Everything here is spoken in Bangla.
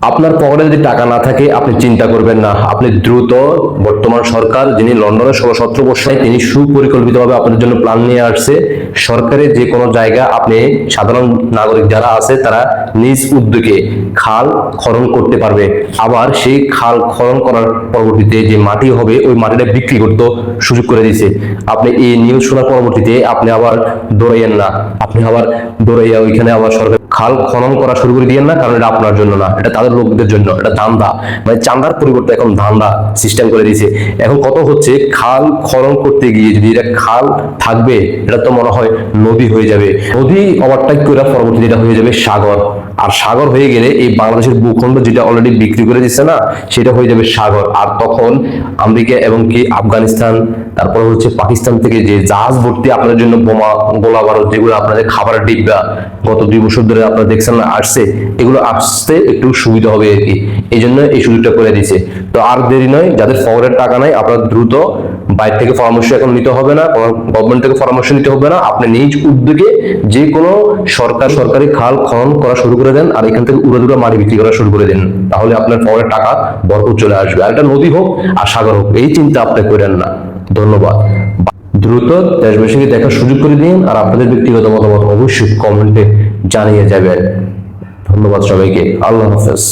আপনার পকেটে যদি টাকা না থাকে আপনি চিন্তা করবেন না, আপনি দ্রুত বর্তমান সরকার যিনি লন্ডনের 16-17 বর্ষে তিনি সুপরিকল্পিতভাবে আপনাদের জন্য প্ল্যান নিয়ে আসছে। সরকারের যে কোনো জায়গা আপনি সাধারণ নাগরিক যারা আছে তারা নিজ উদ্যোগে খাল খনন করতে পারবে। আবার সেই খাল খনন করার পরবর্তীতে যে মাটি হবে ওই মাটিটা বিক্রি করতে সুযোগ করে দিয়েছে। আপনি এই নিউজ শোনার পরবর্তীতে আপনি আবার দৌড়াইয়েন না, আপনি আবার দৌড়াইয়া ওইখানে আবার সরকার খাল খনন করা শুরু করে দিয়েন না, কারণ এটা আপনার জন্য না, এটা তাদের লোকদের জন্য। এটা ধান্দা, মানে চাঁদার পরিবর্তে এখন ধান্দা সিস্টেম করে দিয়েছে। এখন কত হচ্ছে, খাল খনন করতে গিয়ে যদি এটা খাল থাকবে এটা তো মনে হয় নদী হয়ে যাবে, নদী ওভারটেক করে পরবর্তীতে এটা হয়ে যাবে সাগর। আর সাগর হয়ে গেলে এই বাংলাদেশের ভূখণ্ড যেটা অলরেডি বিক্রি করে দিচ্ছে না, সেটা হয়ে যাবে সাগর। আর তখন আমেরিকা এবং কি আফগানিস্তান, তারপর হচ্ছে পাকিস্তান থেকে যে জাহাজ ভর্তি আপনাদের জন্য বোমা গোলা বারুদ, যেগুলো আপনাদের খাবারের ডিব্বা গত 2 বছর ধরে আপনারা দেখছেন না আসছে, এগুলো আসতে একটু সুবিধা হবে আর কি। এই জন্য এই সুযোগটা করে দিয়েছে। তো আর দেরি নয়, যাদের পকেটের টাকা নাই আপনারা দ্রুত বাইরে থেকে পরামর্শ এখন নিতে হবে না, গভর্নমেন্ট থেকে পরামর্শ নিতে হবে না, আপনি নিজ উদ্যোগে যে কোনো সরকারি খাল খনন করা শুরু করে দেন, আর এখান থেকে উড়াদুরা মাটি বিক্রি করা শুরু করে দেন, তাহলে আপনার পকেটের টাকা ভরপুর চলে আসবে। আর এটা নদী হোক আর সাগর হোক, এই চিন্তা আপনি করেন না। ধন্যবাদ। দ্রুত দেশবাসীকে দেখার সুযোগ করে দিন, আর আপনাদের ব্যক্তিগত মতামত অবশ্যই কমেন্টে জানিয়ে যাবেন। ধন্যবাদ সবাইকে। আল্লাহ হাফেজ।